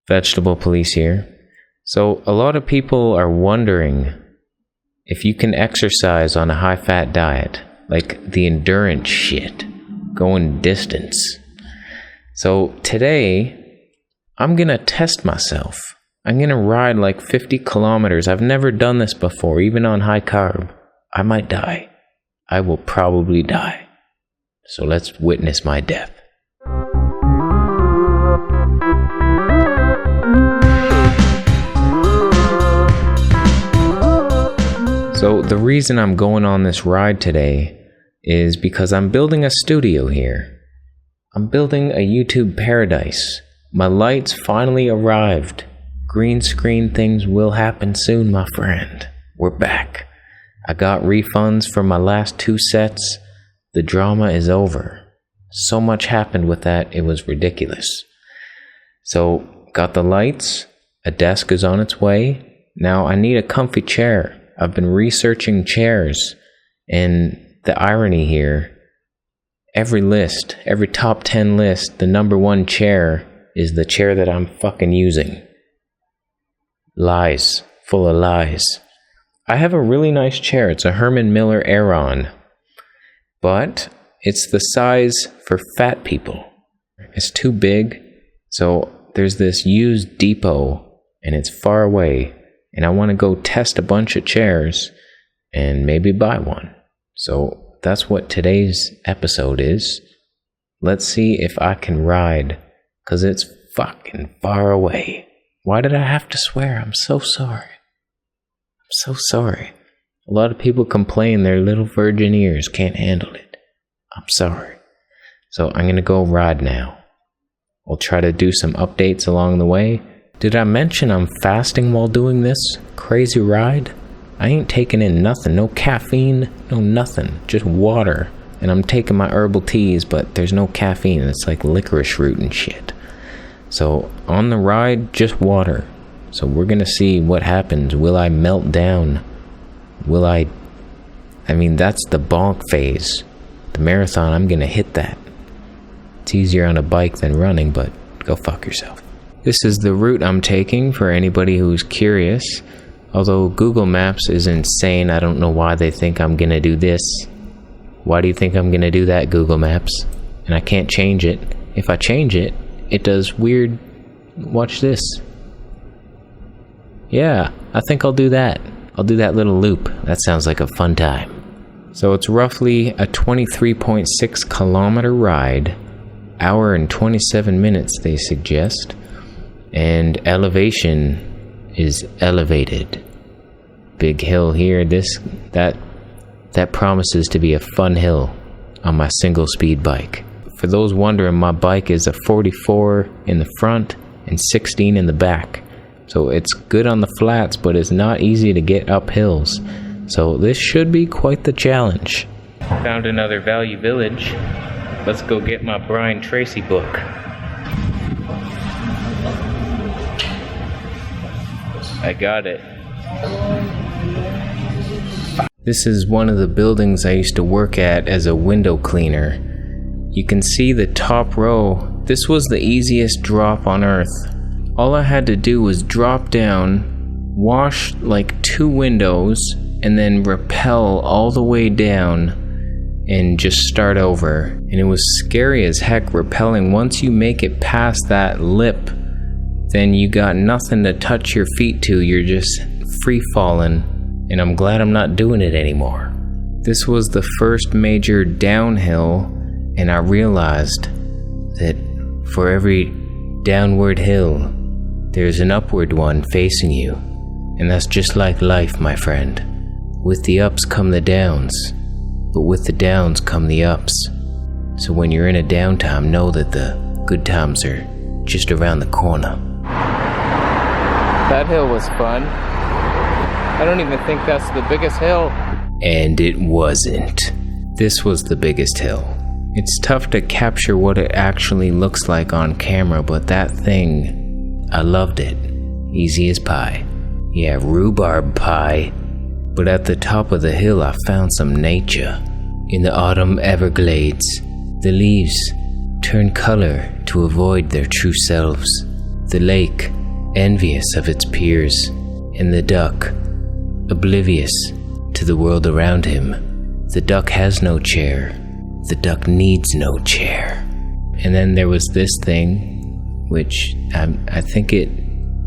Vegetable Police here. So a lot of people are wondering if you can exercise on a high-fat diet, like the endurance shit, going distance. So today, I'm gonna test myself. I'm gonna ride like 50 kilometers. I've never done this before, even on high carb. I might die. I will probably die. So let's witness my death. So the reason I'm going on this ride today is because I'm building a studio here. I'm building a YouTube paradise. My lights finally arrived. Green screen things will happen soon, my friend. We're back. I got refunds for my last 2 sets. The drama is over. So much happened with that, it was ridiculous. So, got the lights. A desk is on its way. Now I need a comfy chair. I've been researching chairs, and the irony here, every top 10 list, the number 1 chair is the chair that I'm fucking using. Lies, full of lies. I have a really nice chair. It's a Herman Miller Aeron, but it's the size for fat people. It's too big, so there's this used depot, and it's far away. And I want to go test a bunch of chairs and maybe buy one. So that's what today's episode is. Let's see if I can ride, because it's fucking far away. Why did I have to swear? I'm so sorry. I'm so sorry. A lot of people complain their little virgin ears can't handle it. I'm sorry. So I'm going to go ride now. I'll try to do some updates along the way. Did I mention I'm fasting while doing this crazy ride? I ain't taking in nothing, no caffeine, no nothing, just water. And I'm taking my herbal teas, but there's no caffeine. It's like licorice root and shit. So on the ride, just water. So we're gonna see what happens. Will I melt down? I mean, that's the bonk phase. The marathon, I'm gonna hit that. It's easier on a bike than running, but go fuck yourself. This is the route I'm taking for anybody who's curious. Although Google Maps is insane, I don't know why they think I'm gonna do this. Why do you think I'm gonna do that, Google Maps? And I can't change it. If I change it, it does weird... Watch this. Yeah, I think I'll do that. I'll do that little loop. That sounds like a fun time. So it's roughly a 23.6 kilometer ride. Hour and 27 minutes, they suggest. And elevation is elevated. Big hill here, that promises to be a fun hill on my single speed bike. For those wondering, my bike is a 44 in the front and 16 in the back. So it's good on the flats, but it's not easy to get up hills. So this should be quite the challenge. Found another Value Village. Let's go get my Brian Tracy book. I got it. This is one of the buildings I used to work at as a window cleaner. You can see the top row. This was the easiest drop on earth. All I had to do was drop down, wash like 2 windows, and then rappel all the way down and just start over. And it was scary as heck rappelling. Once you make it past that lip, then you got nothing to touch your feet to. You're just free falling, and I'm glad I'm not doing it anymore. This was the first major downhill, and I realized that for every downward hill, there's an upward one facing you. And that's just like life, my friend. With the ups come the downs, but with the downs come the ups. So when you're in a downtime, know that the good times are just around the corner. That hill was fun. I don't even think that's the biggest hill. And it wasn't. This was the biggest hill. It's tough to capture what it actually looks like on camera, but that thing, I loved it. Easy as pie. Yeah, rhubarb pie. But at the top of the hill I found some nature. In the autumn Everglades, the leaves turn color to avoid their true selves. The lake envious of its peers, and the duck, oblivious to the world around him. The duck has no chair. The duck needs no chair. And then there was this thing, which I think it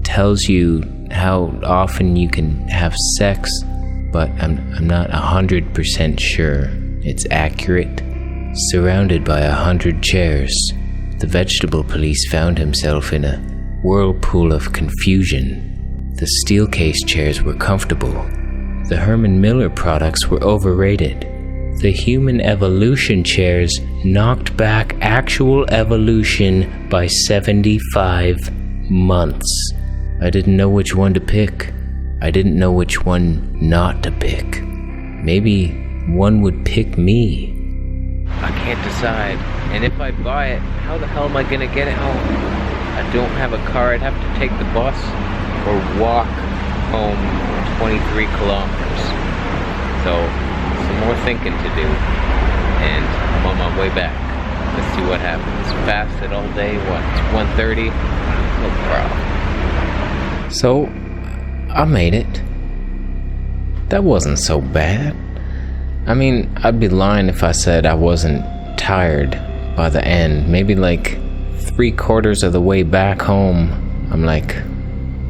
tells you how often you can have sex, but I'm not 100% sure it's accurate. Surrounded by 100 chairs, the vegetable police found himself in a whirlpool of confusion. The steel case chairs were comfortable. The Herman Miller products were overrated. The human evolution chairs knocked back actual evolution by 75 months. I didn't know which one to pick. I didn't know which one not to pick. Maybe one would pick me. I can't decide. And if I buy it, how the hell am I gonna get it home? I don't have a car. I'd have to take the bus or walk home 23 kilometers. So, some more thinking to do. And I'm on my way back. Let's see what happens. Fasted all day, what? It's 1:30? No problem. So, I made it. That wasn't so bad. I mean, I'd be lying if I said I wasn't tired by the end. Maybe like 3/4 of the way back home, I'm like,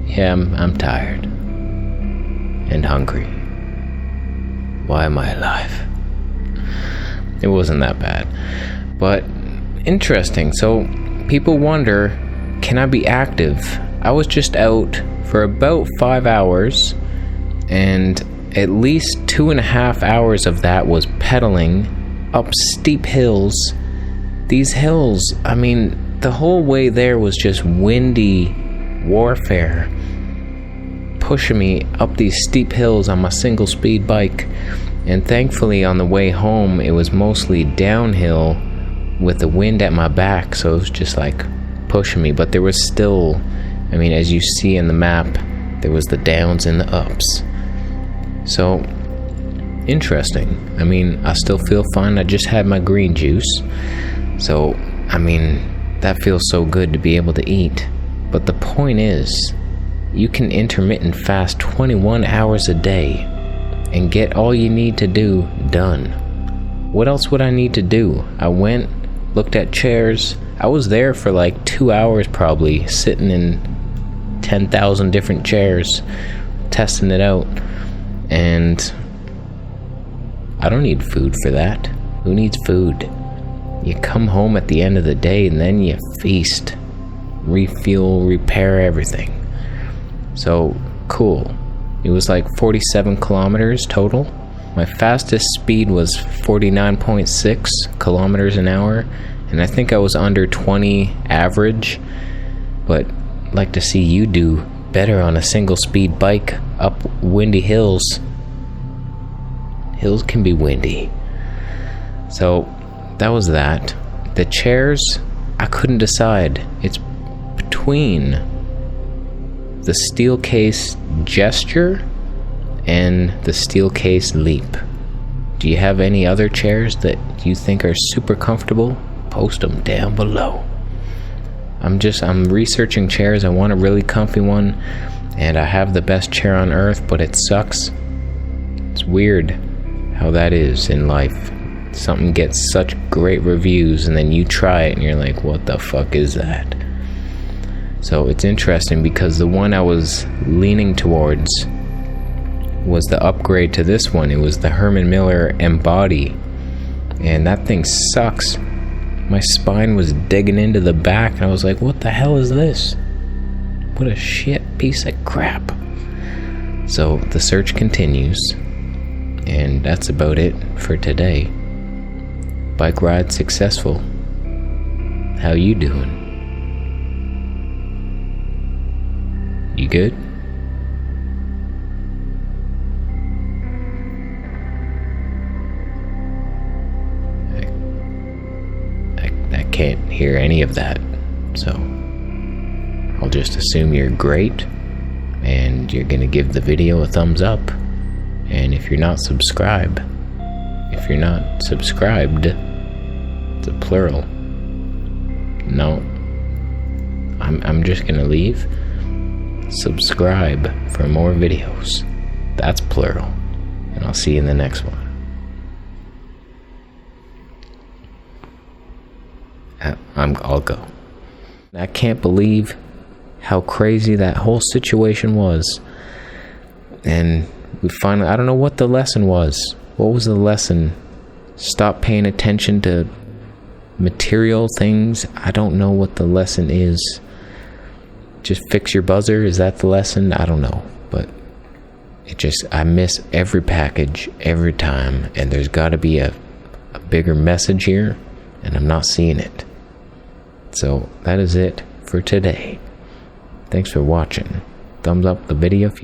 yeah, I'm tired and hungry. Why am I alive? It wasn't that bad, but interesting. So people wonder, can I be active? I was just out for about 5 hours, and at least 2.5 hours of that was pedaling up steep hills. These hills, I mean, the whole way there was just windy warfare, pushing me up these steep hills on my single speed bike. And thankfully on the way home, it was mostly downhill with the wind at my back, so it was just like pushing me. But there was still, I mean, as you see in the map, there was the downs and the ups. So, interesting. I mean, I still feel fine. I just had my green juice. So, I mean, that feels so good to be able to eat. But the point is, you can intermittent fast 21 hours a day and get all you need to do done. What else would I need to do? I went, looked at chairs. I was there for like 2 hours probably, sitting in 10,000 different chairs, testing it out. And I don't need food for that. Who needs food? You come home at the end of the day and then you feast, refuel, repair everything. So, cool. It was like 47 kilometers total. My fastest speed was 49.6 kilometers an hour, and I think I was under 20 average. But I'd like to see you do better on a single speed bike up windy hills. Hills can be windy. So that was that. The chairs, I couldn't decide. It's between the steel case gesture and the steel case leap. Do you have any other chairs that you think are super comfortable? Post them down below. I'm researching chairs. I want a really comfy one, and I have the best chair on earth, but it sucks. It's weird how that is in life. Something gets such great reviews, and then you try it and you're like, what the fuck is that? So it's interesting because the one I was leaning towards was the upgrade to this one. It was the Herman Miller Embody, and that thing sucks. My spine was digging into the back, and I was like, what the hell is this? What a shit piece of crap. So the search continues, and that's about it for today. Bike ride successful. How you doing? You good? I can't hear any of that, so I'll just assume you're great and you're gonna give the video a thumbs up. And if you're not subscribed, it's a plural. No, I'm just gonna leave. subscribe for more videos. That's plural. And I'll see you in the next one. I'll go. I can't believe how crazy that whole situation was. And we finally, I don't know what the lesson was. What was the lesson? Stop paying attention to material things. I don't know what the lesson is. Just fix your buzzer. Is that the lesson? I don't know. But I miss every package every time. And there's got to be a bigger message here. And I'm not seeing it. So that is it for today. Thanks for watching. Thumbs up the video if you